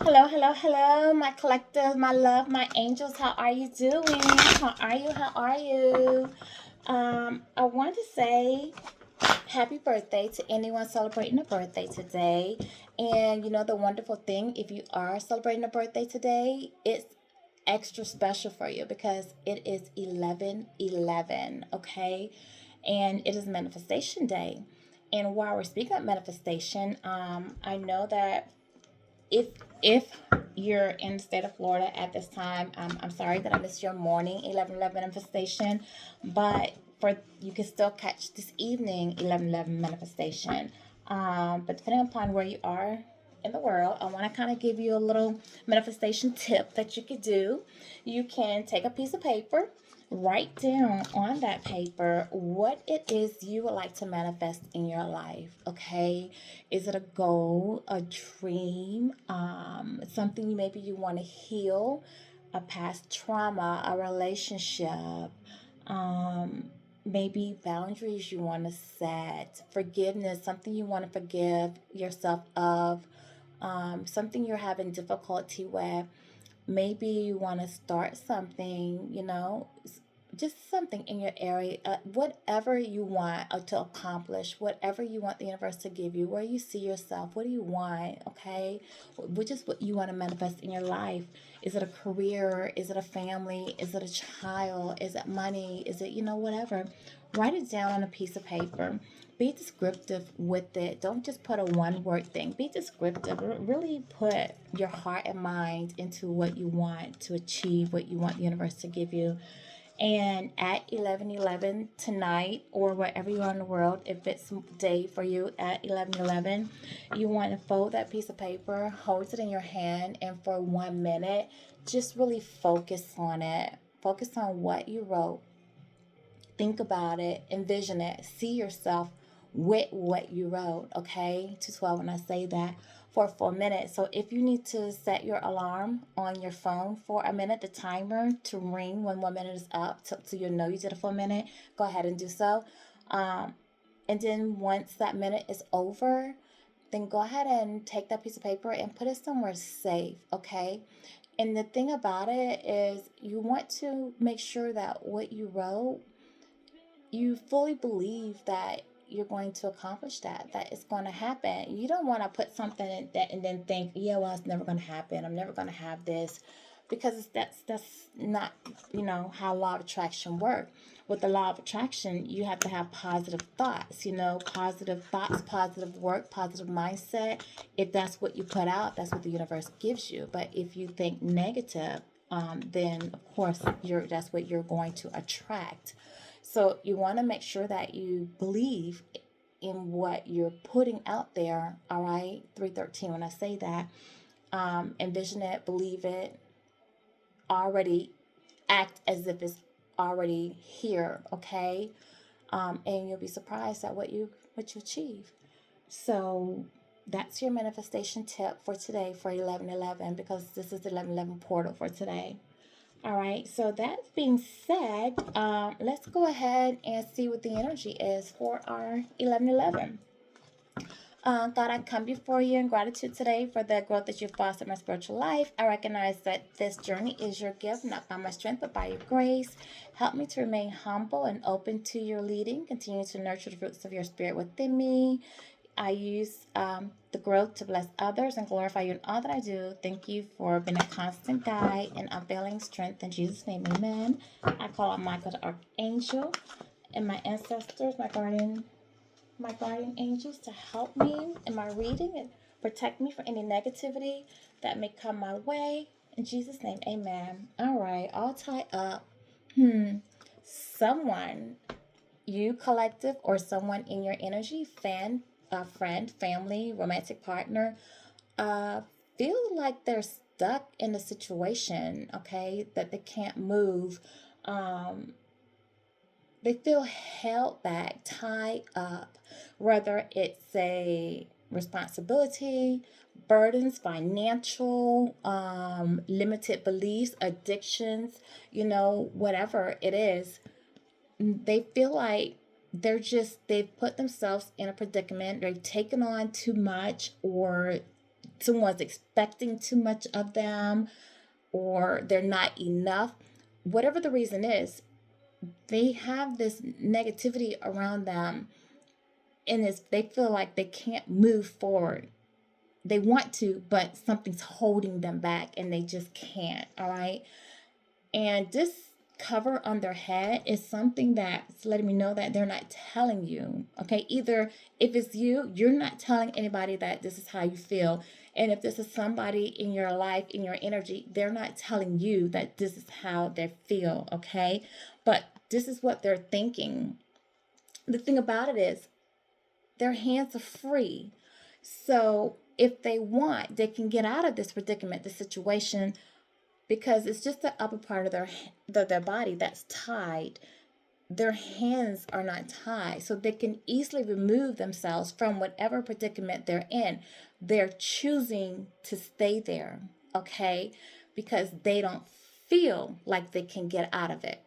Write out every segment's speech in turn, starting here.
Hello, hello, hello, my collective, my love, my angels. How are you doing? How are you? How are you? I want to say happy birthday to anyone celebrating a birthday today. And you know the wonderful thing, if you are celebrating a birthday today, it's extra special for you because it is 11/11, okay? And it is manifestation day. And while we're speaking of manifestation, I know that if if you're in the state of Florida at this time, I'm sorry that I missed your morning 11:11 manifestation, but for you can still catch this evening 11:11 manifestation. But depending upon where you are in the world, I want to kind of give you a little manifestation tip that you could do. You can take a piece of paper, write down on that paper what it is you would like to manifest in your life. Okay, is it a goal, a dream, something maybe you want to heal, a past trauma, a relationship, um, maybe boundaries you want to set, forgiveness, something you want to forgive yourself of, something you're having difficulty with. Maybe you want to start something, just something in your area, whatever you want to accomplish, whatever you want the universe to give you, where you see yourself, what do you want, okay? Which is what you want to manifest in your life. Is it a career? Is it a family? Is it a child? Is it money? Is it, whatever? Write it down on a piece of paper. Be descriptive with it. Don't just put a one word thing. Be descriptive. Really put your heart and mind into what you want to achieve, what you want the universe to give you. And at 11:11 tonight, or wherever you are in the world, if it's day for you at 11:11, you want to fold that piece of paper, hold it in your hand, and for 1 minute, just really focus on it. Focus on what you wrote. Think about it, envision it, see yourself with what you wrote, okay? 212 when I say that for 4 minutes. So if you need to set your alarm on your phone for a minute, the timer to ring when 1 minute is up, so you know you did a full minute, go ahead and do so. Um, and then once that minute is over, then go ahead and take that piece of paper and put it somewhere safe, okay? And the thing about it is you want to make sure that what you wrote, you fully believe that you're going to accomplish that it's going to happen. You don't want to put something in that and then think, yeah, well, it's never going to happen, I'm never going to have this, because that's not, how law of attraction work. With the law of attraction, you have to have positive thoughts, positive thoughts, positive work, positive mindset. If that's what you put out, that's what the universe gives you. But if you think negative, then of course that's what you're going to attract. So you want to make sure that you believe in what you're putting out there. All right, 313. When I say that, envision it, believe it, already act as if it's already here. Okay, and you'll be surprised at what you achieve. So that's your manifestation tip for today for 11:11, because this is the 11:11 portal for today. All right, so that being said, let's go ahead and see what the energy is for our 11:11. God, I come before you in gratitude today for the growth that you've fostered in my spiritual life. I recognize that this journey is your gift, not by my strength, but by your grace. Help me to remain humble and open to your leading. Continue to nurture the roots of your spirit within me. I use the growth to bless others and glorify you in all that I do. Thank you for being a constant guide and unfailing strength. In Jesus' name, amen. I call on Michael the Archangel and my ancestors, my guardian angels, to help me in my reading and protect me from any negativity that may come my way. In Jesus' name, amen. All right, all tied up. Someone, you collective, or someone in your energy, friend, family, romantic partner, uh, feel like they're stuck in a situation, okay, that they can't move. Um, they feel held back, tied up, whether it's a responsibility, burdens, financial, limited beliefs, addictions, whatever it is. They feel like they've put themselves in a predicament, they've taken on too much, or someone's expecting too much of them, or they're not enough. Whatever the reason is, they have this negativity around them, and they feel like they can't move forward. They want to, but something's holding them back and they just can't. All right. And this cover on their head is something that's letting me know that they're not telling you. Okay. Either if it's you, you're not telling anybody that this is how you feel. And if this is somebody in your life, in your energy, they're not telling you that this is how they feel. Okay. But this is what they're thinking. The thing about it is, their hands are free. So if they want, they can get out of this predicament, this situation, because it's just the upper part of their body that's tied. Their hands are not tied, so they can easily remove themselves from whatever predicament they're in. They're choosing to stay there, okay? Because they don't feel like they can get out of it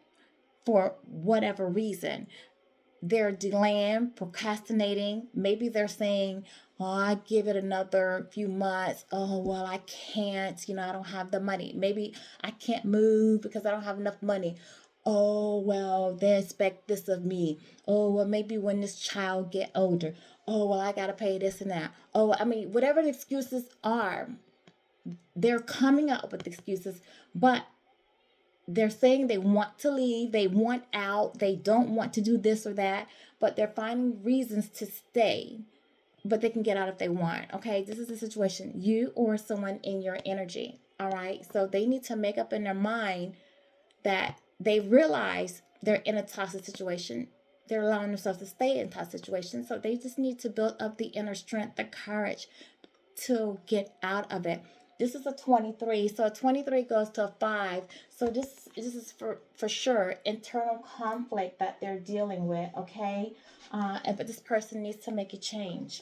for whatever reason. They're delaying, procrastinating. Maybe they're saying, oh, I give it another few months. Oh, well, I can't. I don't have the money. Maybe I can't move because I don't have enough money. Oh, well, they expect this of me. Oh, well, maybe when this child get older. Oh, well, I got to pay this and that. Oh, I mean, whatever the excuses are, they're coming up with excuses, but they're saying they want to leave, they want out, they don't want to do this or that, but they're finding reasons to stay. But they can get out if they want. Okay, this is the situation. You or someone in your energy. All right, so they need to make up in their mind that they realize they're in a toxic situation. They're allowing themselves to stay in toxic situations. So they just need to build up the inner strength, the courage to get out of it. This is a 23, so a 23 goes to a 5. So this is for sure internal conflict that they're dealing with, okay? But this person needs to make a change.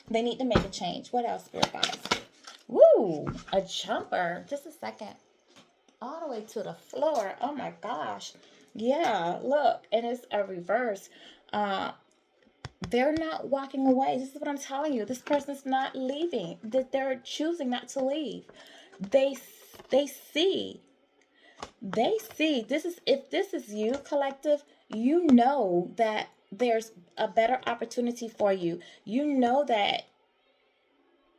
They need to make a change. What else, Spirit Guides? Woo! A jumper. Just a second. All the way to the floor. Oh my gosh. Yeah, look. And it's a reverse. They're not walking away. This is what I'm telling you. This person's not leaving. That they're choosing not to leave. They see. They see. If this is you, collective, you know that there's a better opportunity for you. You know that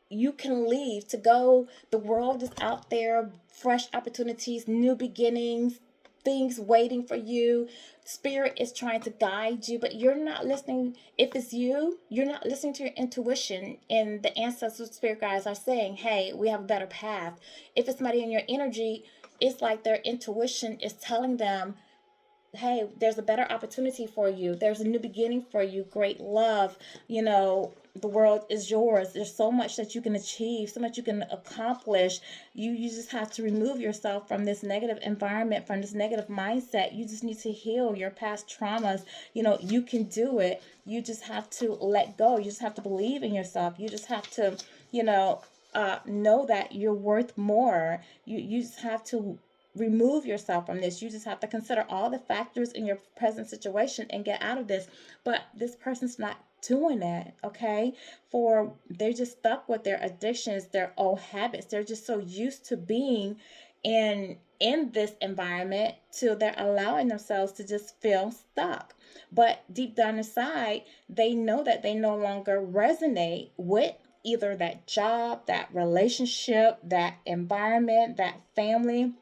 you can leave to go. The world is out there, fresh opportunities, new beginnings, things waiting for you. Spirit is trying to guide you, but you're not listening. If it's you, you're not listening to your intuition, and the ancestors, spirit guides are saying, hey, we have a better path. If it's somebody in your energy, it's like their intuition is telling them, hey, there's a better opportunity for you. There's a new beginning for you. Great love. The world is yours. There's so much that you can achieve, so much you can accomplish. You just have to remove yourself from this negative environment, from this negative mindset. You just need to heal your past traumas. You can do it. You just have to let go. You just have to believe in yourself. You just have to, know that you're worth more. You just have to remove yourself from this. You just have to consider all the factors in your present situation and get out of this. But this person's not doing that, okay? They're just stuck with their addictions, their old habits. They're just so used to being in this environment till they're allowing themselves to just feel stuck. But deep down inside, they know that they no longer resonate with either that job, that relationship, that environment, that family.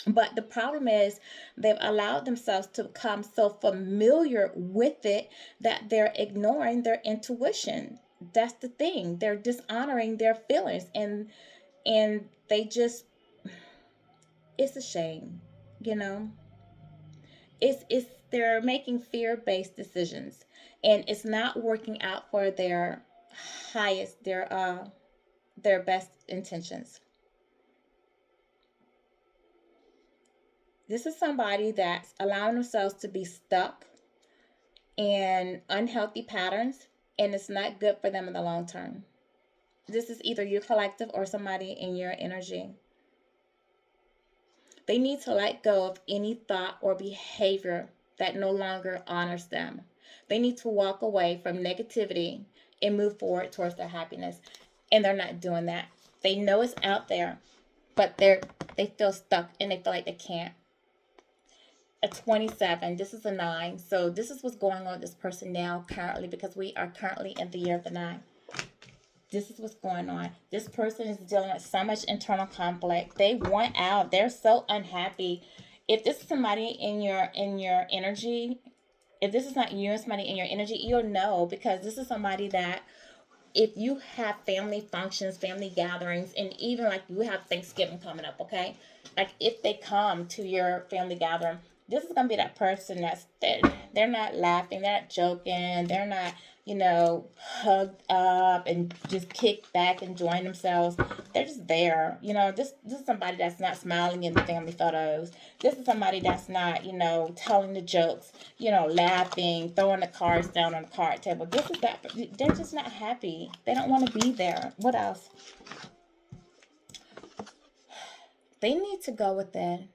But the problem is they've allowed themselves to become so familiar with it that they're ignoring their intuition. That's the thing. They're dishonoring their feelings, and they just, it's a shame, you know. It's they're making fear-based decisions, and it's not working out for their highest, their best intentions. This is somebody that's allowing themselves to be stuck in unhealthy patterns, and it's not good for them in the long term. This is either your collective or somebody in your energy. They need to let go of any thought or behavior that no longer honors them. They need to walk away from negativity and move forward towards their happiness. and they're not doing that. They know it's out there, but they feel stuck and they feel like they can't. A 27, this is a 9. So this is what's going on with this person now currently, because we are currently in the year of the 9. This is what's going on. This person is dealing with so much internal conflict. They want out. They're so unhappy. If this is somebody in your energy, if this is not you and somebody in your energy, you'll know, because this is somebody that, if you have family functions, family gatherings, and even like you have Thanksgiving coming up, okay? Like if they come to your family gathering, this is gonna be that person that's they're not laughing, they're not joking, they're not, hugged up and just kicked back enjoying themselves. They're just there. This is somebody that's not smiling in the family photos. This is somebody that's not, telling the jokes, laughing, throwing the cards down on the card table. This is that. They're just not happy. They don't want to be there. What else? They need to go within.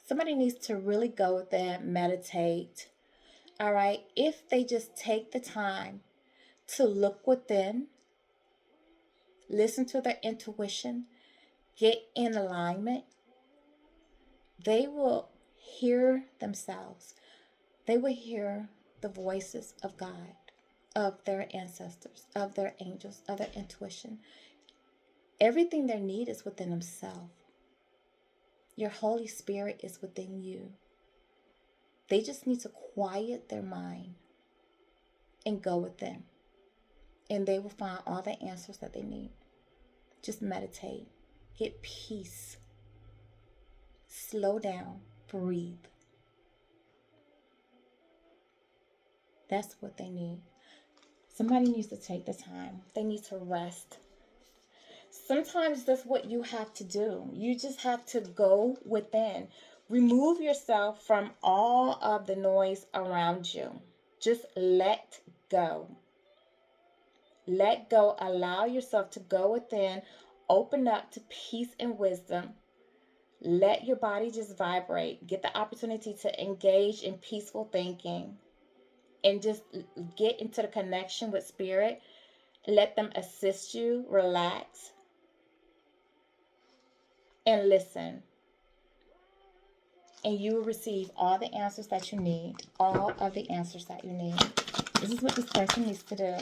Somebody needs to really go within, meditate. All right. If they just take the time to look within, listen to their intuition, get in alignment, they will hear themselves. They will hear the voices of God, of their ancestors, of their angels, of their intuition. Everything they need is within themselves. Your Holy Spirit is within you. They just need to quiet their mind and go within. And they will find all the answers that they need. Just meditate. Get peace. Slow down. Breathe. That's what they need. Somebody needs to take the time. They need to rest. Sometimes that's what you have to do. You just have to go within. Remove yourself from all of the noise around you. Just let go. Let go. Allow yourself to go within. Open up to peace and wisdom. Let your body just vibrate. Get the opportunity to engage in peaceful thinking. And just get into the connection with spirit. Let them assist you. Relax. And listen. And you will receive all the answers that you need. All of the answers that you need. This is what this person needs to do.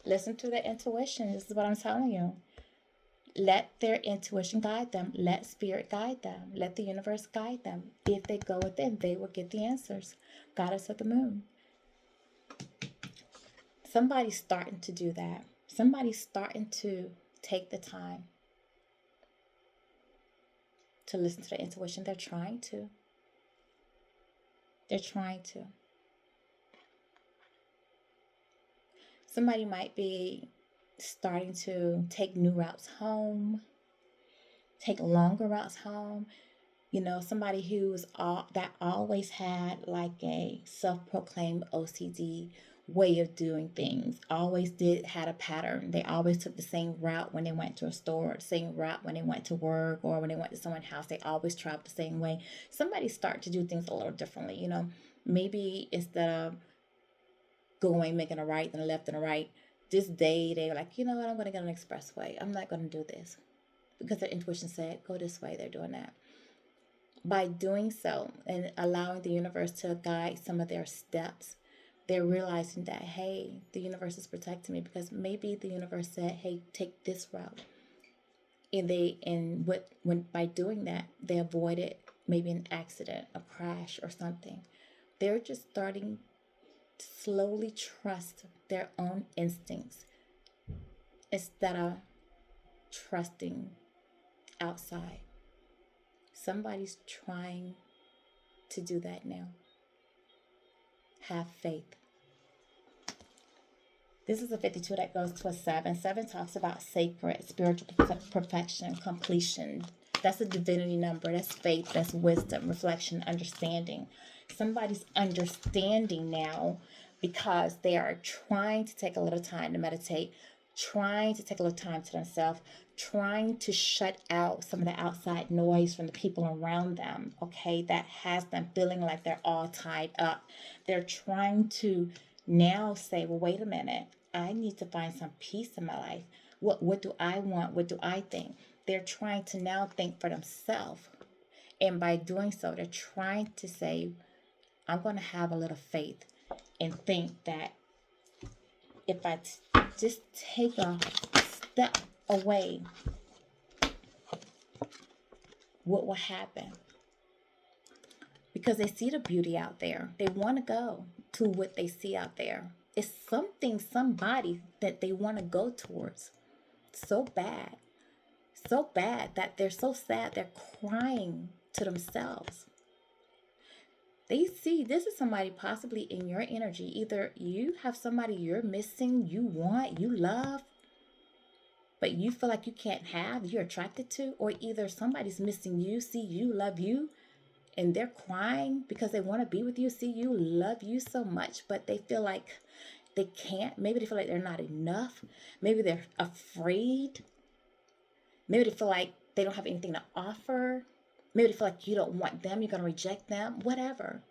Listen to their intuition. This is what I'm telling you. Let their intuition guide them. Let spirit guide them. Let the universe guide them. If they go within, they will get the answers. Goddess of the moon. Somebody's starting to do that. Somebody's starting to take the time to listen to their intuition. They're trying to. They're trying to. Somebody might be starting to take new routes home, take longer routes home. Somebody who's that always had like a self-proclaimed OCD way of doing things, always had a pattern. They always took the same route when they went to a store, same route when they went to work, or when they went to someone's house. They always traveled the same way. Somebody start to do things a little differently. Maybe instead of making a right and a left and a right, this day they were like, you know what, I'm going to get an expressway. I'm not going to do this because their intuition said go this way. They're doing that. By doing so and allowing the universe to guide some of their steps, they're realizing that, hey, the universe is protecting me, because maybe the universe said, hey, take this route. And by doing that, they avoided maybe an accident, a crash or something. They're just starting to slowly trust their own instincts instead of trusting outside. Somebody's trying to do that now. Have faith. This is a 52 that goes to a 7. 7 talks about sacred, spiritual perfection, completion. That's a divinity number. That's faith. That's wisdom, reflection, understanding. Somebody's understanding now because they are trying to take a little time to meditate, trying to take a little time to themselves, trying to shut out some of the outside noise from the people around them, okay, that has them feeling like they're all tied up. They're trying to now say, well, wait a minute, I need to find some peace in my life. What do I want? What do I think? They're trying to now think for themselves. And by doing so, they're trying to say, I'm going to have a little faith and think that if I just take a step away, what will happen? Because they see the beauty out there. They want to go to what they see out there. It's something, somebody that they want to go towards. So bad. So bad that they're so sad they're crying to themselves. They see this is somebody possibly in your energy. Either you have somebody you're missing, you want, you love, but you feel like you can't have, you're attracted to, or either somebody's missing you, see you, love you, and they're crying because they want to be with you, see you, love you so much, but they feel like they can't. Maybe they feel like they're not enough. Maybe they're afraid. Maybe they feel like they don't have anything to offer. Maybe they feel like you don't want them, you're going to reject them, whatever.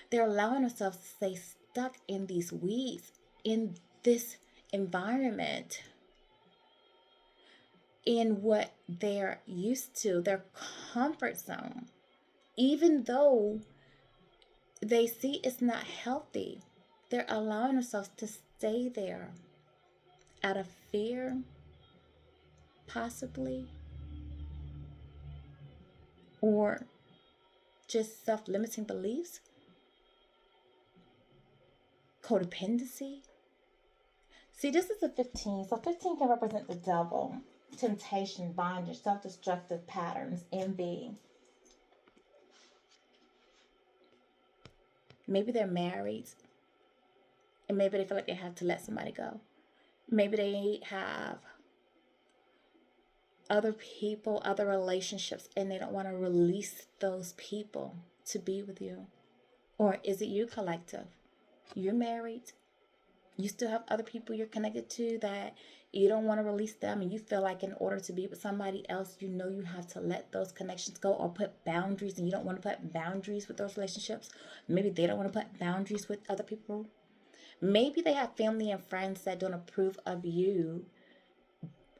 They're allowing themselves to stay stuck in these weeds, in this environment, in what they're used to, their comfort zone. Even though they see it's not healthy, they're allowing themselves to stay there out of fear, possibly, or just self-limiting beliefs, codependency. See, this is a 15, so 15 can represent the devil, temptation, bondage, self-destructive patterns, envy. Maybe they're married, and maybe they feel like they have to let somebody go. Maybe they have other people, other relationships, and they don't want to release those people to be with you. Or is it you, collective? You're married. You still have other people you're connected to that you don't want to release them, and you feel like in order to be with somebody else, you know you have to let those connections go or put boundaries, and you don't want to put boundaries with those relationships. Maybe they don't want to put boundaries with other people. Maybe they have family and friends that don't approve of you,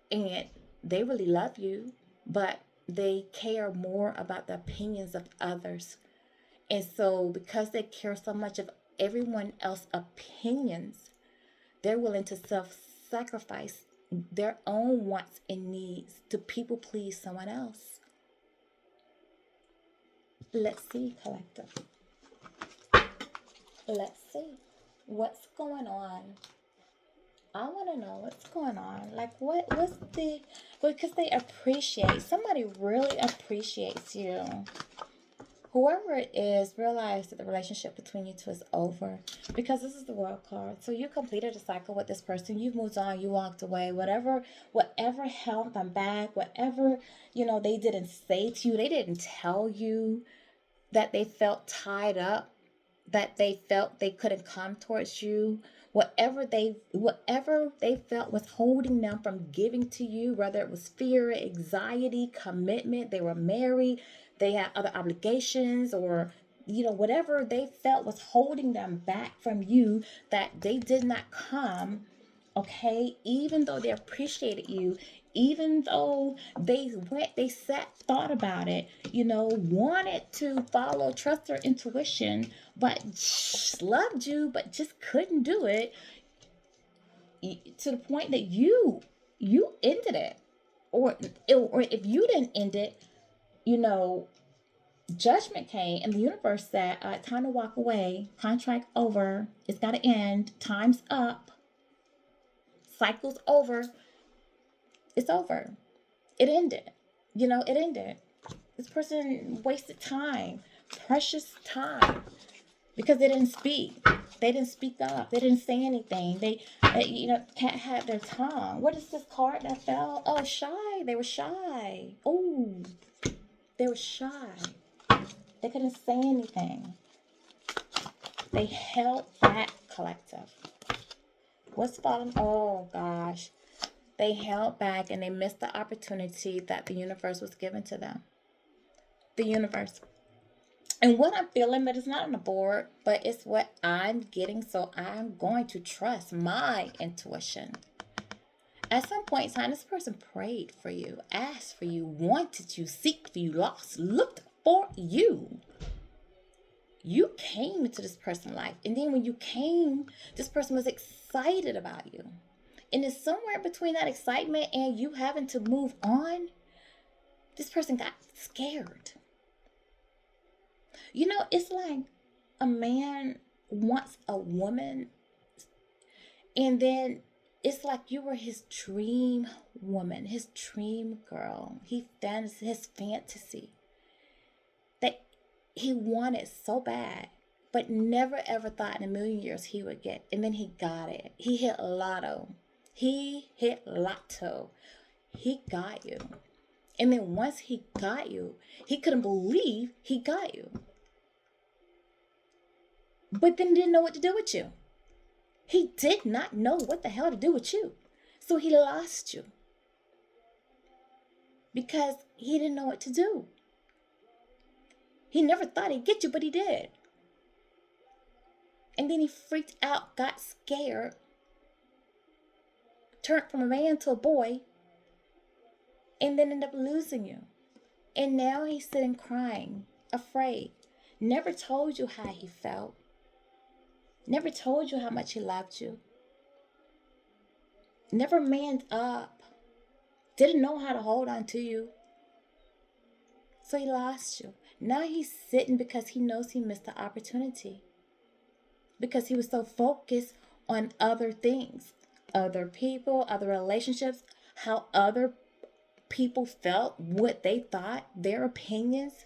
and they really love you, but they care more about the opinions of others. And so because they care so much of everyone else's opinions, they're willing to self-sacrifice their own wants and needs to people please someone else. Let's see, collective. Let's see what's going on. I want to know what's going on. Like, what's the... Because they appreciate... Somebody really appreciates you. Whoever it is, realize that the relationship between you two is over. Because this is the World card. So you completed a cycle with this person. You've moved on. You walked away. Whatever held them back. Whatever, they didn't say to you. They didn't tell you that they felt tied up. That they felt they couldn't come towards you. Whatever they felt was holding them from giving to you, whether it was fear, anxiety, commitment, they were married, they had other obligations, or whatever they felt was holding them back from you, that they did not come. Okay, even though they appreciated you, even though they sat, thought about it, wanted to follow, trust their intuition, but loved you, but just couldn't do it, to the point that you ended it, or if you didn't end it, judgment came, and the universe said, time to walk away, contract over, it's got to end, time's up. Cycle's over. It's over. It ended. It ended. This person wasted time, precious time, because they didn't speak. They didn't speak up. They didn't say anything. They can't have their tongue. What is this card that fell? Oh, shy. They were shy. Oh, they were shy. They couldn't say anything. They held back, collective. What's falling? Oh, gosh. They held back, and they missed the opportunity that the universe was given to them. The universe. And what I'm feeling, but it's not on the board, but it's what I'm getting, so I'm going to trust my intuition. At some point in time, this person prayed for you, asked for you, wanted you, seeked for you, looked for you. You came into this person's life. And then when you came, this person was excited about you. And it's somewhere between that excitement and you having to move on, this person got scared. You know, it's like a man wants a woman, and then it's like you were his dream woman, his dream girl. His fantasy that he wanted so bad, but never ever thought in a million years he would get. And then he got it. He hit lotto. He got you. And then once he got you, he couldn't believe he got you. But then didn't know what to do with you. He did not know what the hell to do with you. So he lost you. Because he didn't know what to do. He never thought he'd get you, but he did. And then he freaked out, got scared, turned from a man to a boy, and then ended up losing you. And now he's sitting crying, afraid. Never told you how he felt. Never told you how much he loved you. Never manned up. Didn't know how to hold on to you. So he lost you. Now he's sitting because he knows he missed the opportunity. Because he was so focused on other things. Other people, other relationships, how other people felt, what they thought, their opinions.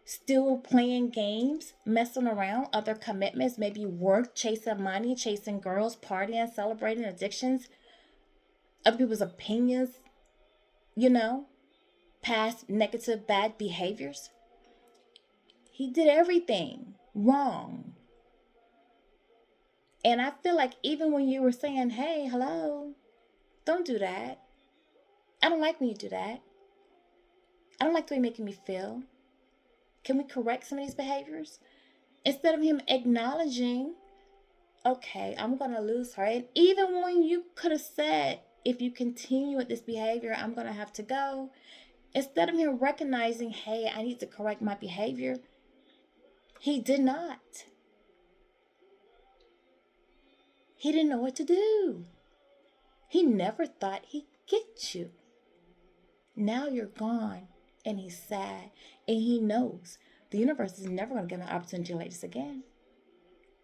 Still playing games, messing around, other commitments, maybe work, chasing money, chasing girls, partying, celebrating addictions, other people's opinions, past negative, bad behaviors. He did everything wrong. And I feel like even when you were saying, hey, hello, don't do that. I don't like when you do that. I don't like the way you're making me feel. Can we correct some of these behaviors? Instead of him acknowledging, okay, I'm going to lose her. And even when you could have said, if you continue with this behavior, I'm going to have to go. Instead of him recognizing, hey, I need to correct my behavior, he did not. He didn't know what to do. He never thought he'd get you. Now you're gone. And he's sad. And he knows the universe is never going to give him an opportunity like this again.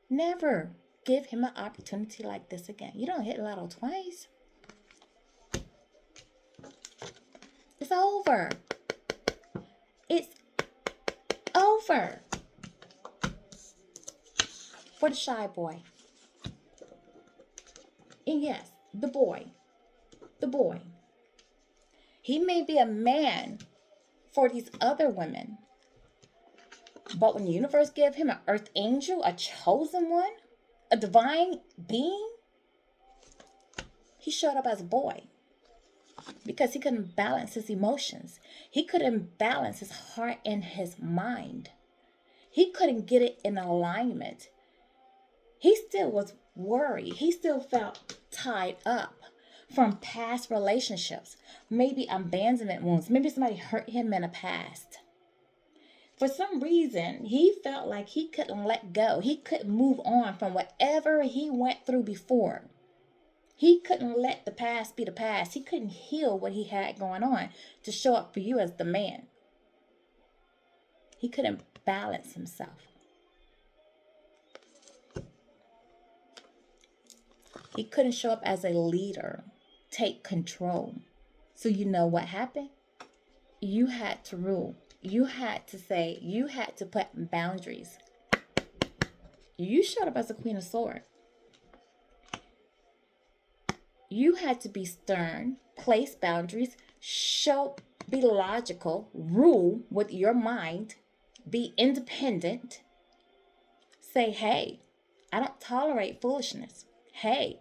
Never give him an opportunity like this again. You don't hit lotto twice. It's over. It's over. For the shy boy. And yes, the boy. He may be a man for these other women. But when the universe gave him an earth angel, a chosen one, a divine being, he showed up as a boy. Because he couldn't balance his emotions. He couldn't balance his heart and his mind. He couldn't get it in alignment. He still was worried. He still felt tied up from past relationships, maybe abandonment wounds, maybe somebody hurt him in the past. For some reason, he felt like he couldn't let go. He couldn't move on from whatever he went through before. He couldn't let the past be the past. He couldn't heal what he had going on to show up for you as the man. He couldn't balance himself. He couldn't show up as a leader. Take control. So you know what happened? You had to rule. You had to say, you had to put boundaries. You showed up as a Queen of Swords. You had to be stern, place boundaries, be logical, rule with your mind, be independent. Say, hey, I don't tolerate foolishness. Hey,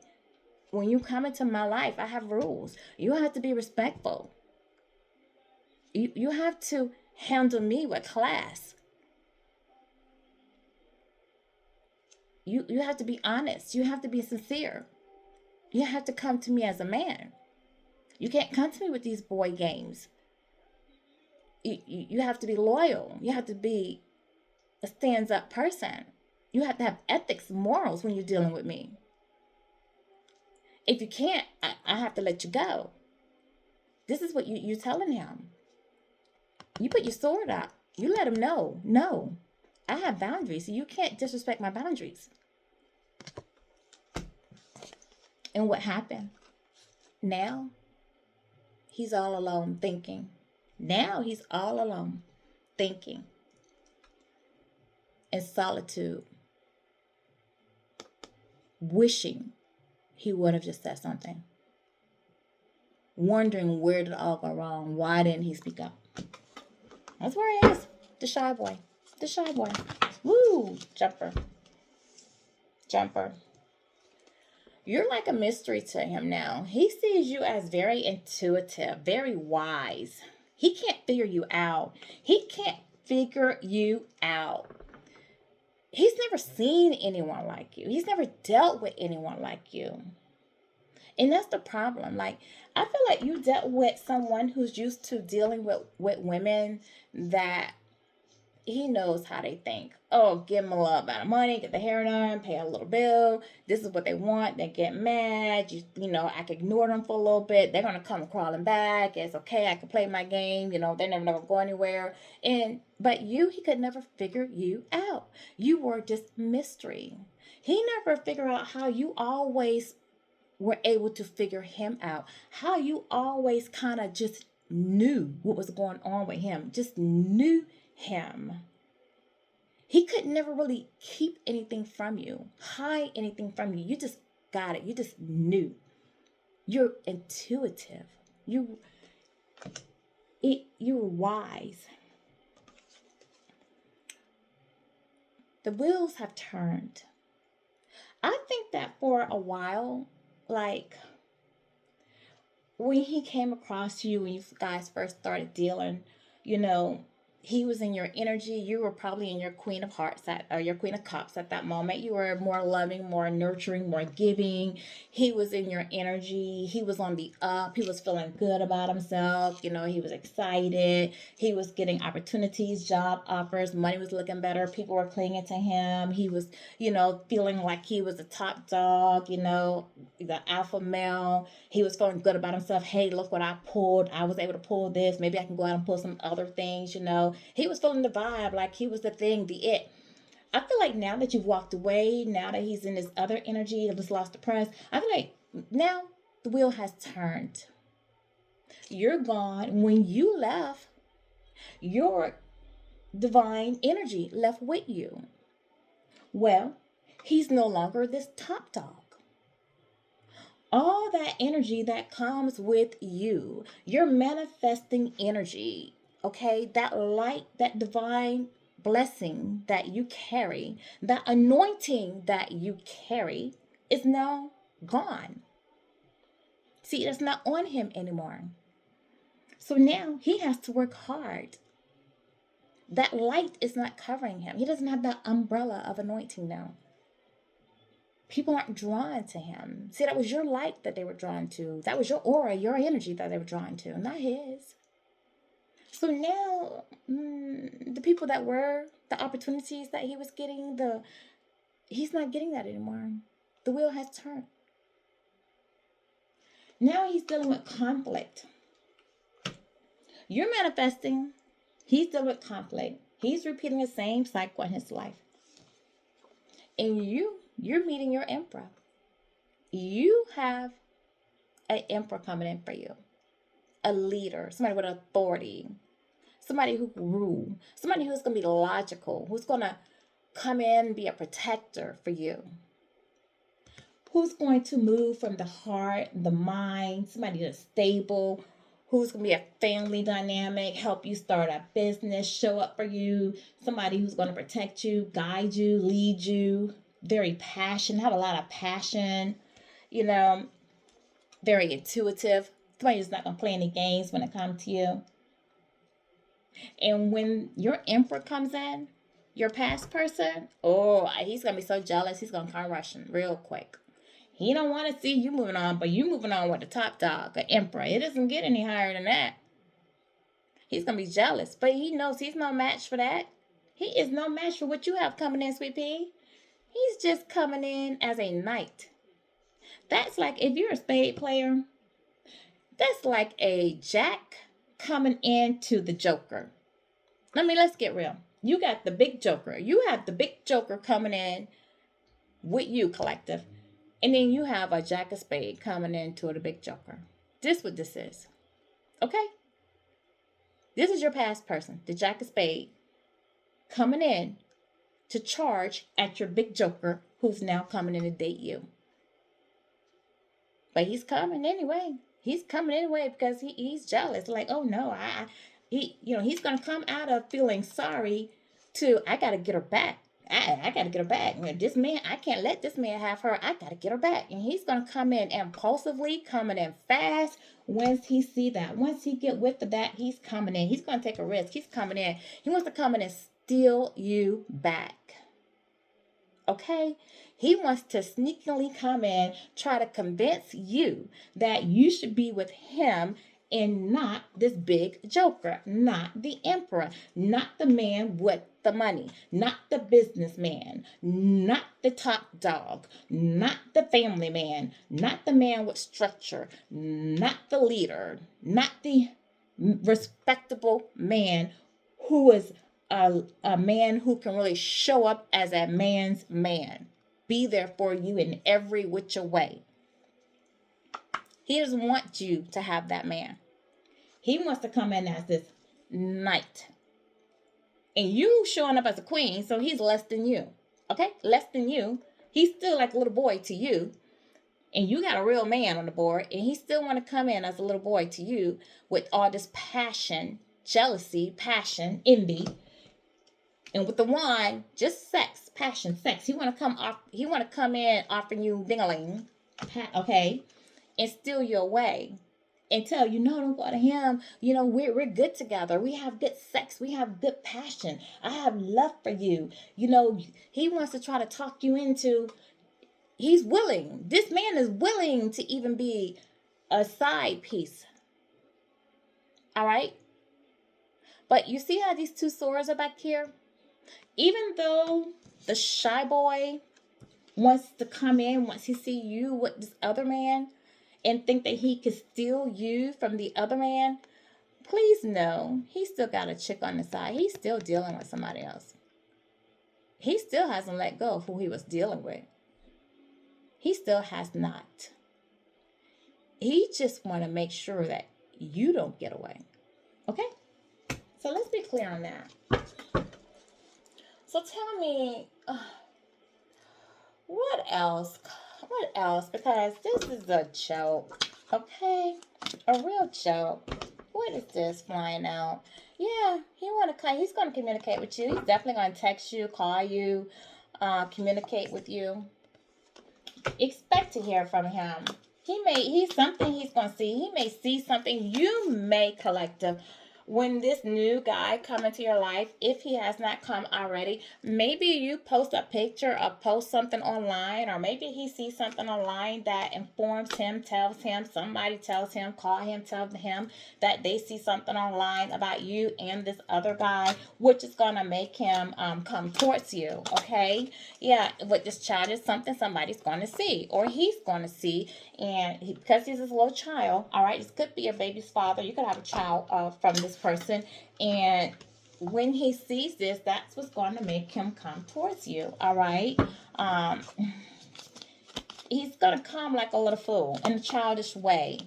when you come into my life, I have rules. You have to be respectful. You have to handle me with class. You have to be honest. You have to be sincere. You have to come to me as a man. You can't come to me with these boy games. You have to be loyal. You have to be a stands up person. You have to have ethics, morals when you're dealing with me. If you can't, I have to let you go. This is what you're telling him. You put your sword up. You let him know. No, I have boundaries. So you can't disrespect my boundaries. And what happened? Now, he's all alone thinking. Now he's all alone thinking. In solitude. Wishing he would have just said something. Wondering where did it all go wrong? Why didn't he speak up? That's where he is. The shy boy. The shy boy. Woo! Jumper. Jumper. You're like a mystery to him now. He sees you as very intuitive, very wise. He can't figure you out. He can't figure you out. He's never seen anyone like you. He's never dealt with anyone like you. And that's the problem. Like, I feel like you dealt with someone who's used to dealing with women that he knows how they think. Oh, give them a little amount of money, get the hair done, pay a little bill. This is what they want. They get mad. You know, I can ignore them for a little bit. They're going to come crawling back. It's okay. I can play my game. You know, they're never go anywhere. But he could never figure you out. You were just mystery. He never figured out how you always were able to figure him out. How you always kind of just knew what was going on with him. Just knew him. He could never really keep anything from you, hide anything from you. You just got it. You just knew. You're intuitive. You're wise. The wheels have turned. I think that for a while, like when he came across you, when you guys first started dealing, he was in your energy. You were probably in your Queen of Hearts or your Queen of Cups at that moment. You were more loving, more nurturing, more giving. He was in your energy. He was on the up. He was feeling good about himself. He was excited. He was getting opportunities, job offers. Money was looking better. People were clinging to him. He was, feeling like he was the top dog, the alpha male. He was feeling good about himself. Hey, look what I pulled. I was able to pull this. Maybe I can go out and pull some other things, He was feeling the vibe, like he was the thing, the it. I feel like now that you've walked away, now that he's in this other energy that was lost the press, I feel like now the wheel has turned. You're gone. When you left, your divine energy left with you. Well, he's no longer this top dog. All that energy that comes with you, you're manifesting energy, okay? That light, that divine blessing that you carry, that anointing that you carry is now gone. See, it's not on him anymore. So now he has to work hard. That light is not covering him. He doesn't have that umbrella of anointing now. People aren't drawn to him. See, that was your light that they were drawn to. That was your aura, your energy that they were drawn to, not his. So now, the people that were, the opportunities that he was getting, he's not getting that anymore. The wheel has turned. Now he's dealing with conflict. You're manifesting. He's dealing with conflict. He's repeating the same cycle in his life. And you're meeting your emperor. You have an emperor coming in for you. A leader, somebody with authority, somebody who can rule, somebody who's going to be logical, who's going to come in and be a protector for you, who's going to move from the heart, the mind, somebody that's stable, who's going to be a family dynamic, help you start a business, show up for you, somebody who's going to protect you, guide you, lead you, very passionate, have a lot of passion, very intuitive. Somebody who's not going to play any games when it comes to you. And when your emperor comes in, your past person, he's going to be so jealous. He's going to come rushing real quick. He don't want to see you moving on, but you moving on with the top dog, an emperor. It doesn't get any higher than that. He's going to be jealous, but he knows he's no match for that. He is no match for what you have coming in, sweet pea. He's just coming in as a knight. That's like, if you're a spade player, that's like a jack coming into the joker. Let's get real. You got the big joker. You have the big joker coming in with you, collective. And then you have a jack of spade coming into the big joker. This is what this is. Okay? This is your past person, the jack of spade, coming in to charge at your big joker who's now coming in to date you. But he's coming anyway. He's coming anyway because he's jealous. Like, oh no, he's gonna come out of feeling sorry to, I gotta get her back. I gotta get her back. This man, I can't let this man have her. I gotta get her back. And he's gonna come in impulsively, coming in fast. Once he see that, once he get with that, he's coming in. He's gonna take a risk. He's coming in. He wants to come in and steal you back. Okay? He wants to sneakily come in, try to convince you that you should be with him and not this big joker, not the emperor, not the man with the money, not the businessman, not the top dog, not the family man, not the man with structure, not the leader, not the respectable man who is a man who can really show up as a man's man. Be there for you in every which way. He doesn't want you to have that man. He wants to come in as this knight. And you showing up as a queen, so he's less than you. Okay? Less than you. He's still like a little boy to you. And you got a real man on the board. And he still want to come in as a little boy to you with all this passion, jealousy, passion, envy. And with the wand, just sex, passion, sex. He want to come in offering you ding-a-ling, okay, and steal you away and tell you, no, don't go to him. We're good together. We have good sex. We have good passion. I have love for you. He wants to try to talk you into, he's willing. This man is willing to even be a side piece. All right? But you see how these two swords are back here? Even though the shy boy wants to come in, once he see you with this other man and think that he could steal you from the other man, please know he still got a chick on the side. He's still dealing with somebody else. He still hasn't let go of who he was dealing with. He still has not. He just want to make sure that you don't get away. Okay? So let's be clear on that. So tell me, what else? What else? Because this is a joke, okay? A real joke. What is this flying out? Yeah, he's going to communicate with you. He's definitely going to text you, call you, communicate with you. Expect to hear from him. He's something he's going to see. He may see something. You may, collective, when this new guy come into your life, if he has not come already, maybe you post a picture or post something online, or maybe he sees something online that informs him, tells him, somebody tells him, call him, tell him that they see something online about you and this other guy, which is going to make him come towards you, okay? Yeah, with this child is something somebody's going to see, or he's going to see, and because he's this little child, all right, this could be a baby's father. You could have a child from this person, and when he sees this, that's what's going to make him come towards you. All right, he's gonna come like a little fool in a childish way,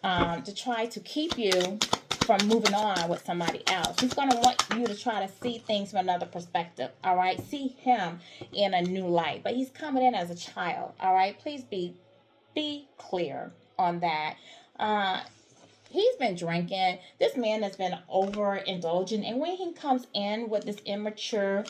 to try to keep you from moving on with somebody else. He's gonna want you to try to see things from another perspective. All right, see him in a new light, but he's coming in as a child. All right, please be clear on that. He's been drinking. This man has been overindulging. And when he comes in with this immature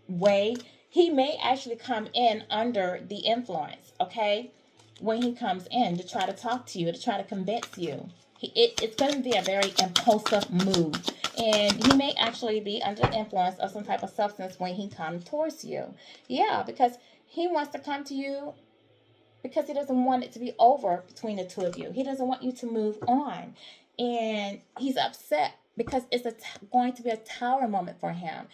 way, he may actually come in under the influence, okay? When he comes in to try to talk to you, to try to convince you. It's going to be a very impulsive move. And he may actually be under the influence of some type of substance when he comes towards you. Yeah, because he wants to come to you because he doesn't want it to be over between the two of you. He doesn't want you to move on. And he's upset because it's going to be a tower moment for him.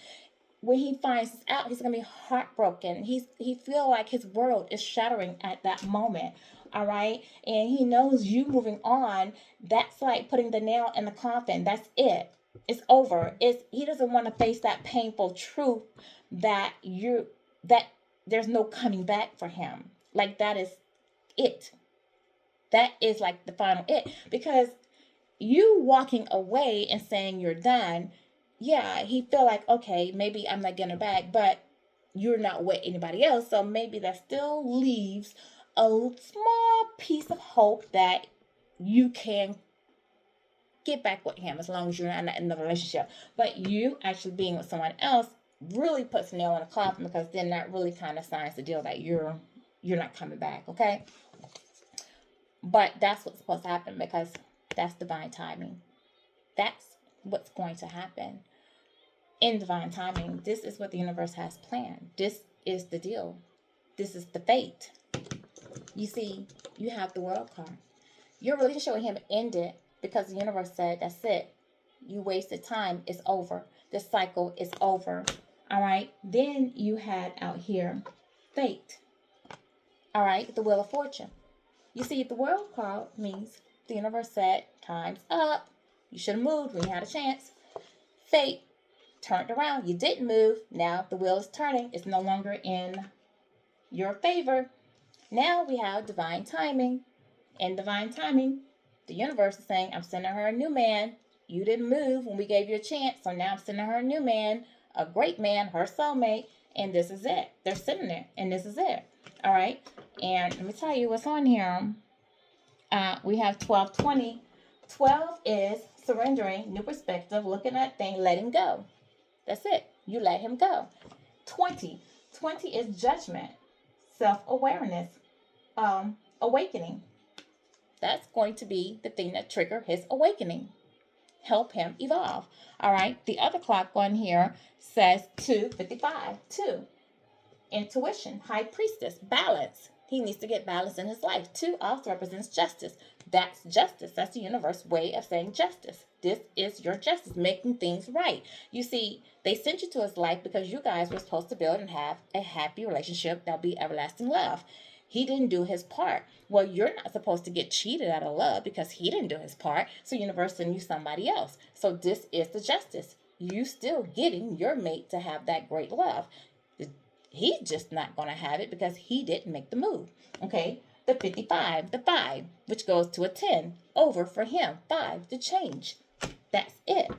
When he finds this out, he's going to be heartbroken. He feel like his world is shattering at that moment. All right. And he knows you moving on. That's like putting the nail in the coffin. That's it. It's over. He doesn't want to face that painful truth that that there's no coming back for him. Like, that is it. That is like the final it. Because you walking away and saying you're done, yeah, he feel like, okay, maybe I'm not getting it back, but you're not with anybody else. So maybe that still leaves a small piece of hope that you can get back with him as long as you're not in the relationship. But you actually being with someone else really puts a nail in the coffin, because then that really kind of signs the deal that you're not coming back, okay? But that's what's supposed to happen, because that's divine timing. That's what's going to happen in divine timing. This is what the universe has planned. This is the deal. This is the fate. You see, you have the World card. Your relationship with him ended because the universe said, that's it. You wasted time. It's over. This cycle is over. All right. Then you had out here fate. All right. The Wheel of Fortune. You see, the World card means the universe said, time's up. You should have moved when you had a chance. Fate turned around. You didn't move. Now the wheel is turning. It's no longer in your favor. Now we have divine timing. In divine timing, the universe is saying, I'm sending her a new man. You didn't move when we gave you a chance. So now I'm sending her a new man, a great man, her soulmate. And this is it. They're sitting there. And this is it. All right. And let me tell you what's on here. We have 1220. 12 is surrendering, new perspective, looking at things, letting go. That's it. You let him go. 20. 20 is judgment, self-awareness, awakening. That's going to be the thing that trigger his awakening. Help him evolve. All right. The other clock on here says 2:55. 2. Intuition, high priestess, balance. He needs to get balance in his life. 2 also represents justice. That's justice. That's the universe way of saying justice. This is your justice, making things right. You see, they sent you to his life because you guys were supposed to build and have a happy relationship that'll be everlasting love. He didn't do his part. Well, you're not supposed to get cheated out of love because he didn't do his part. So universe sent you somebody else. So this is the justice. You still getting your mate to have that great love. He's just not going to have it because he didn't make the move. Okay. The 55, the 5, which goes to a 10. Over for him. 5, the change. That's it.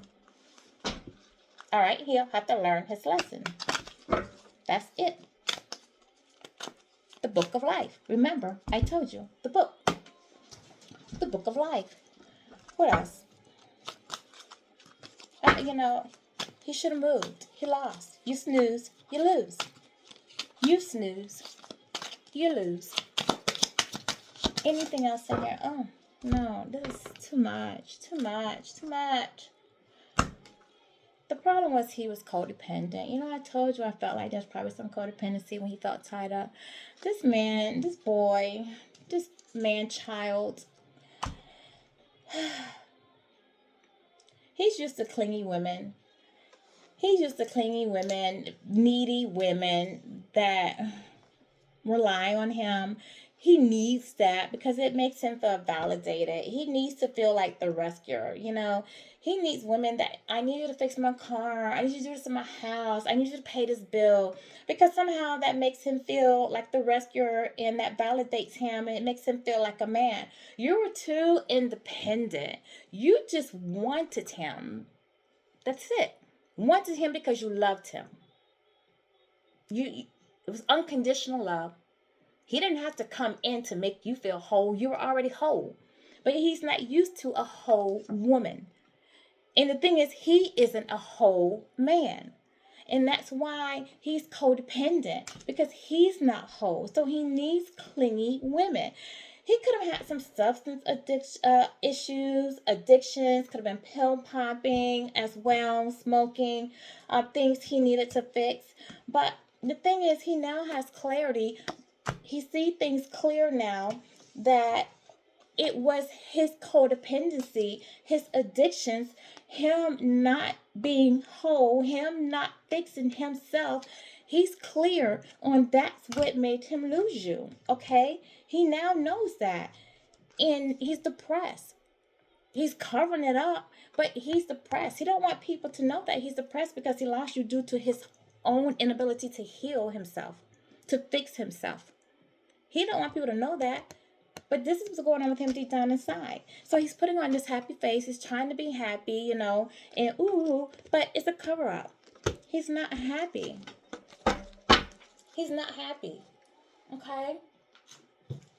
All right. He'll have to learn his lesson. That's it. The book of life. Remember, I told you. The book. The book of life. What else? He should have moved. He lost. You snooze, you lose. You snooze, you lose. Anything else in there? Oh, no, this is too much, too much, too much. The problem was he was codependent. I told you I felt like there's probably some codependency when he felt tied up. This man, this boy, this man-child, he's used to clingy women. He's used to clingy women, needy women that rely on him. He needs that because it makes him feel validated. He needs to feel like the rescuer, He needs women that, I need you to fix my car. I need you to do this in my house. I need you to pay this bill. Because somehow that makes him feel like the rescuer, and that validates him, and it makes him feel like a man. You were too independent. You just wanted him. That's it. Wanted him because you loved him. It was unconditional love. He didn't have to come in to make you feel whole. You were already whole. But he's not used to a whole woman. And the thing is, he isn't a whole man. And that's why he's codependent, because he's not whole. So he needs clingy women. He could have had some substance issues, addictions, could have been pill popping as well, smoking, things he needed to fix. But the thing is, he now has clarity He sees things clear now that it was his codependency, his addictions, him not being whole, him not fixing himself. He's clear on that's what made him lose you. Okay? He now knows that. And he's depressed. He's covering it up, but he's depressed. He don't want people to know that he's depressed because he lost you due to his own inability to heal himself, to fix himself. He don't want people to know that. But this is what's going on with him deep down inside. So he's putting on this happy face. He's trying to be happy, and ooh, but it's a cover up. He's not happy. He's not happy. Okay?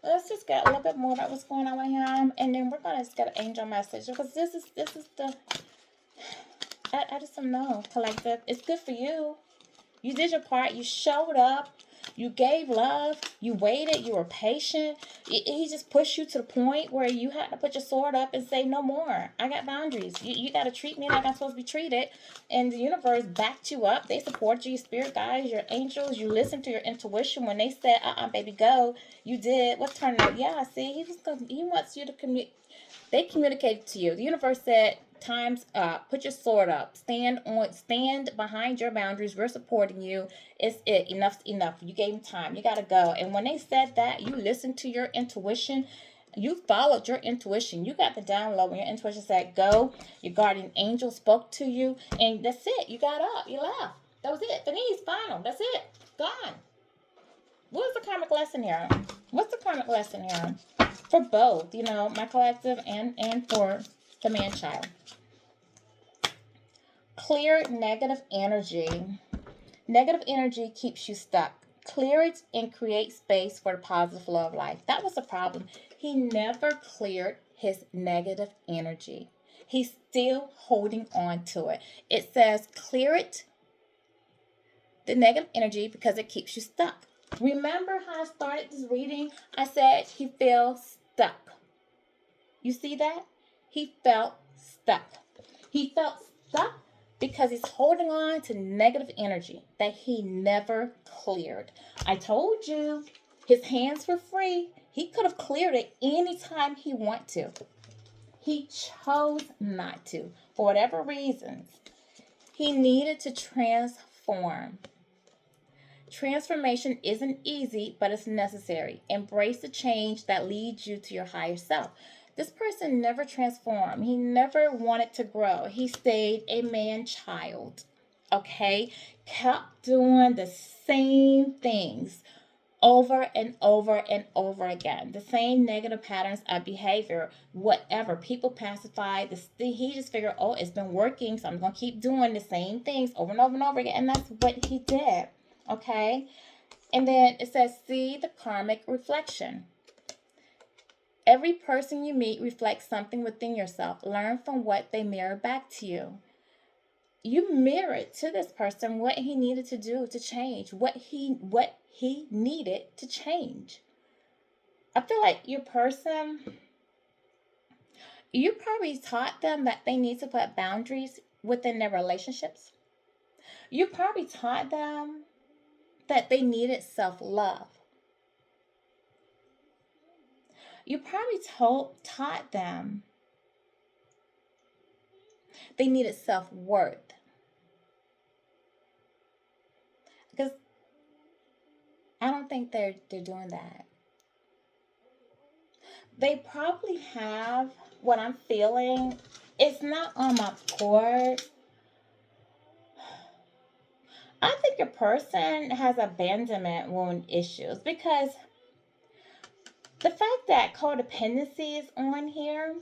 Let's just get a little bit more about what's going on with him, and then we're gonna just get an angel message, because this is the I just don't know, collective. It's good for you. You did your part. You showed up. You gave love. You waited. You were patient. He just pushed you to the point where you had to put your sword up and say, no more. I got boundaries. You got to treat me like I'm supposed to be treated. And the universe backed you up. They support you, your spirit guides, your angels. You listened to your intuition. When they said, baby, go, you did. What turned out? Yeah, see, he wants you to communicate. They communicated to you. The universe said, time's up. Put your sword up. Stand behind your boundaries. We're supporting you. It's it. Enough's enough. You gave them time. You got to go. And when they said that, you listened to your intuition. You followed your intuition. You got the download when your intuition said go. Your guardian angel spoke to you. And that's it. You got up. You left. That was it. Denise, final. That's it. Gone. What's the karmic lesson here? What's the karmic lesson here? For both, my collective and for the man-child. Clear negative energy. Negative energy keeps you stuck. Clear it and create space for the positive flow of life. That was the problem. He never cleared his negative energy. He's still holding on to it. It says clear it, the negative energy, because it keeps you stuck. Remember how I started this reading? I said he feels stuck. You see that? He felt stuck. He felt stuck because he's holding on to negative energy that he never cleared. I told you, his hands were free. He could have cleared it anytime he wanted to. He chose not to. For whatever reasons, he needed to transform. Transformation isn't easy, but it's necessary. Embrace the change that leads you to your higher self. This person never transformed. He never wanted to grow. He stayed a man-child. Okay? Kept doing the same things over and over and over again. The same negative patterns of behavior, whatever. People pacify. He just figured, it's been working, so I'm going to keep doing the same things over and over and over again. And that's what he did. Okay? And then it says, see the karmic reflection. Every person you meet reflects something within yourself. Learn from what they mirror back to you. You mirrored to this person what he needed to do to change, what he needed to change. I feel like your person, you probably taught them that they need to put boundaries within their relationships. You probably taught them that they needed self-love. You probably taught them they needed self-worth. Because I don't think they're doing that. They probably have what I'm feeling. It's not on my cord. I think a person has abandonment wound issues because the fact that codependency is on here,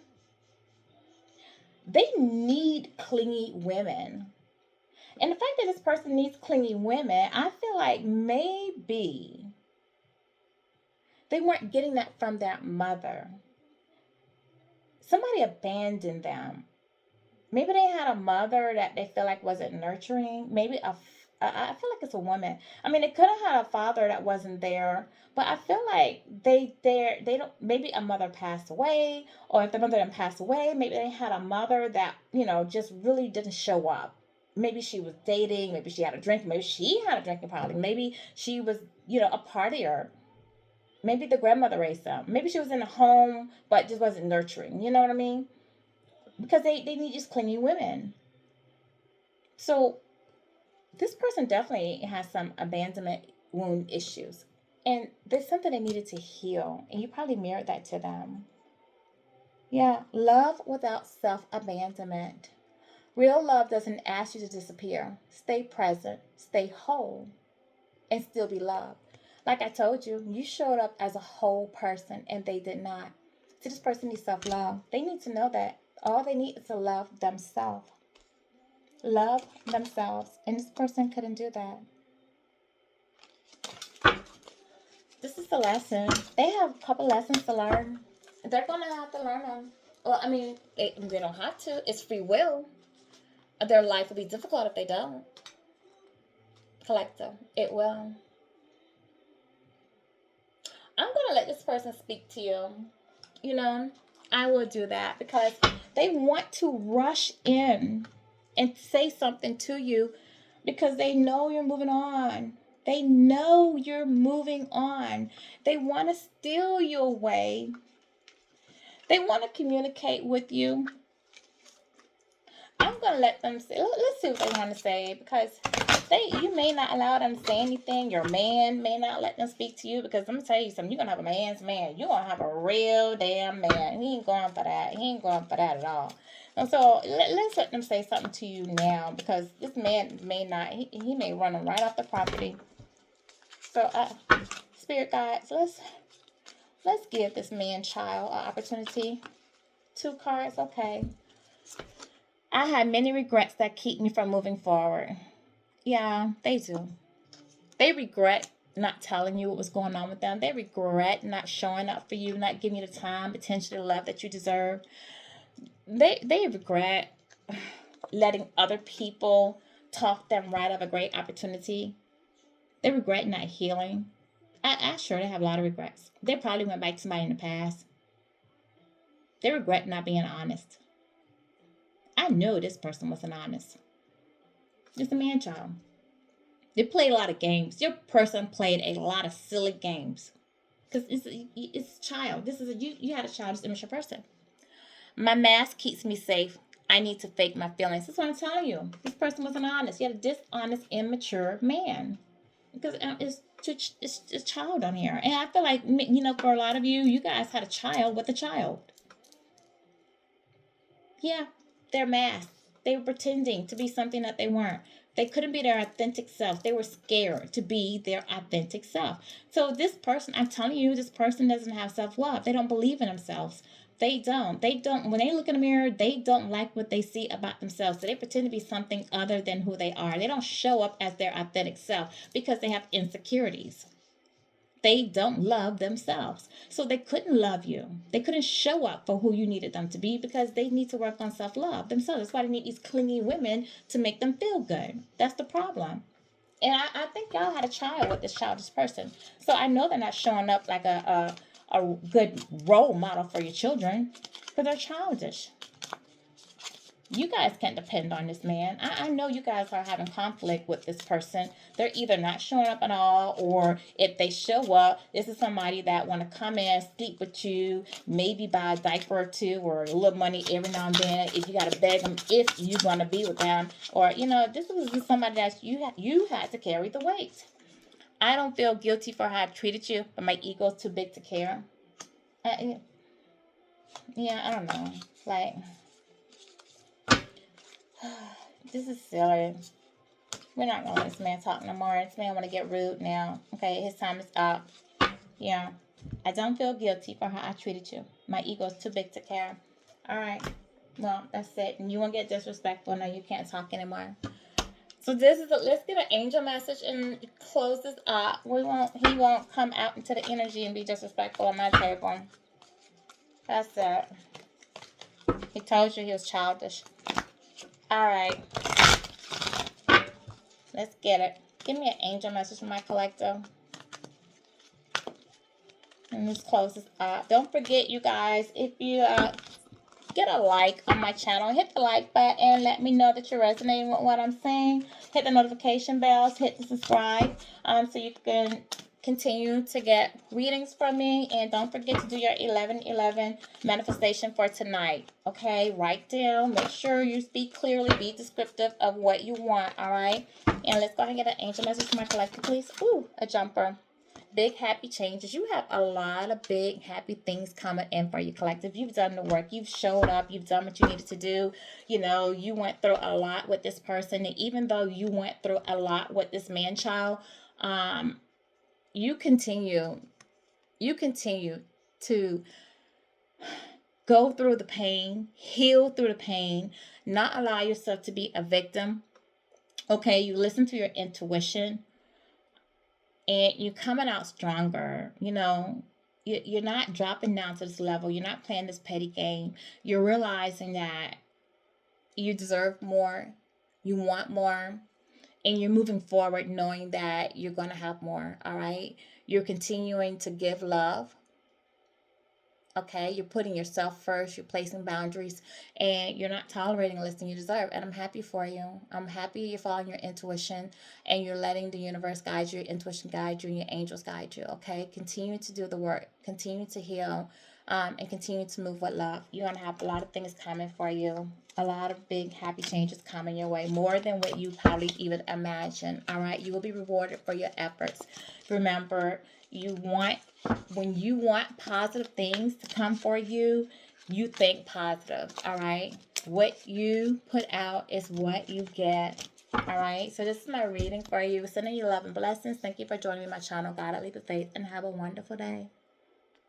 they need clingy women. And the fact that this person needs clingy women, I feel like maybe they weren't getting that from their mother. Somebody abandoned them. Maybe they had a mother that they feel like wasn't nurturing. Maybe I feel like it's a woman. I mean, they could have had a father that wasn't there, but I feel like they don't. Maybe a mother passed away, or if the mother didn't pass away, maybe they had a mother that just really didn't show up. Maybe she was dating. Maybe she had a drink. Maybe she had a drinking problem. Maybe she was a partier. Maybe the grandmother raised them. Maybe she was in a home, but just wasn't nurturing. You know what I mean? Because they need just clingy women. So this person definitely has some abandonment wound issues. And there's something they needed to heal. And you probably mirrored that to them. Yeah, love without self-abandonment. Real love doesn't ask you to disappear. Stay present, stay whole, and still be loved. Like I told you, you showed up as a whole person and they did not. So this person needs self-love. They need to know that all they need is to love themselves. Love themselves. And this person couldn't do that. This is the lesson. They have a couple lessons to learn. They're going to have to learn them. Well, I mean, they don't have to. It's free will. Their life will be difficult if they don't. Collector, it will. I'm going to let this person speak to you. You know, I will do that because they want to rush in and say something to you because they know you're moving on. They know you're moving on. They want to steal you away. They want to communicate with you. I'm going to let them say, let's see what they want to say because you may not allow them to say anything. Your man may not let them speak to you because I'm going to tell you something. You're going to have a man's man. You're going to have a real damn man. He ain't going for that. He ain't going for that at all. And so let's let them say something to you now because this man may not, he may run them right off the property. So, Spirit guides, let's give this man-child an opportunity. 2 cards, okay. I have many regrets that keep me from moving forward. Yeah, they do. They regret not telling you what was going on with them. They regret not showing up for you, not giving you the time, attention, the love that you deserve. They regret letting other people talk them right of a great opportunity. They regret not healing. I'm sure they have a lot of regrets. They probably went back to somebody in the past. They regret not being honest. I know this person wasn't honest. It's a man-child. They played a lot of games. Your person played a lot of silly games. Because it's a child. You had a child, it's an immature person. My mask keeps me safe. I need to fake my feelings. That's what I'm telling you. This person wasn't honest. You had a dishonest, immature man. Because it's a child on here. And I feel like, for a lot of you, you guys had a child with a child. Yeah, they're masked. They were pretending to be something that they weren't. They couldn't be their authentic self. They were scared to be their authentic self. So this person, I'm telling you, this person doesn't have self-love. They don't believe in themselves. They don't. When they look in the mirror, they don't like what they see about themselves. So they pretend to be something other than who they are. They don't show up as their authentic self because they have insecurities. They don't love themselves. So they couldn't love you. They couldn't show up for who you needed them to be because they need to work on self-love themselves. That's why they need these clingy women to make them feel good. That's the problem. And I think y'all had a child with this childish person. So I know they're not showing up like a good role model for your children because they're childish. You guys can't depend on this man. I know you guys are having conflict with this person. They're either not showing up at all, or if they show up, this is somebody that want to come in, sleep with you, maybe buy a diaper or two, or a little money every now and then if you got to beg them if you're going to be with them. Or, this was somebody that you had to carry the weight. I don't feel guilty for how I treated you, but my ego's too big to care. I don't know. Like... this is silly. We're not going to let this man talk no more. This man want to get rude now. Okay, his time is up. Yeah. I don't feel guilty for how I treated you. My ego is too big to care. All right. Well, that's it. And you won't get disrespectful. No, you can't talk anymore. So let's get an angel message and close this up. He won't come out into the energy and be disrespectful on my table. That's it. He told you he was childish. All right. Let's get it. Give me an angel message from my collector. And let's close this up. Don't forget, you guys, if you get a like on my channel, hit the like button. Let me know that you're resonating with what I'm saying. Hit the notification bells. Hit the subscribe so you can continue to get readings from me. And don't forget to do your 11:11 manifestation for tonight. Okay, write down. Make sure you speak clearly. Be descriptive of what you want. All right. And let's go ahead and get an angel message for my collective, please. Ooh, a jumper. Big happy changes. You have a lot of big happy things coming in for your collective. You've done the work. You've showed up. You've done what you needed to do. You know, you went through a lot with this person. And even though you went through a lot with this man child, you continue to go through the pain, heal through the pain, not allow yourself to be a victim. Okay, you listen to your intuition. And you're coming out stronger. You know, you're not dropping down to this level. You're not playing this petty game. You're realizing that you deserve more. You want more. And you're moving forward knowing that you're going to have more. All right. You're continuing to give love. Okay, you're putting yourself first, you're placing boundaries, and you're not tolerating less than you deserve. And I'm happy for you. I'm happy you're following your intuition and you're letting the universe guide you, your intuition guide you, and your angels guide you. Okay, continue to do the work, continue to heal, and continue to move with love. You're going to have a lot of things coming for you. A lot of big happy changes coming your way, more than what you probably even imagine. All right, you will be rewarded for your efforts. Remember, when you want positive things to come for you, you think positive. All right, what you put out is what you get. All right, so this is my reading for you. Sending you love and blessings. Thank you for joining me on my channel, Guided Leap of Faith, and have a wonderful day.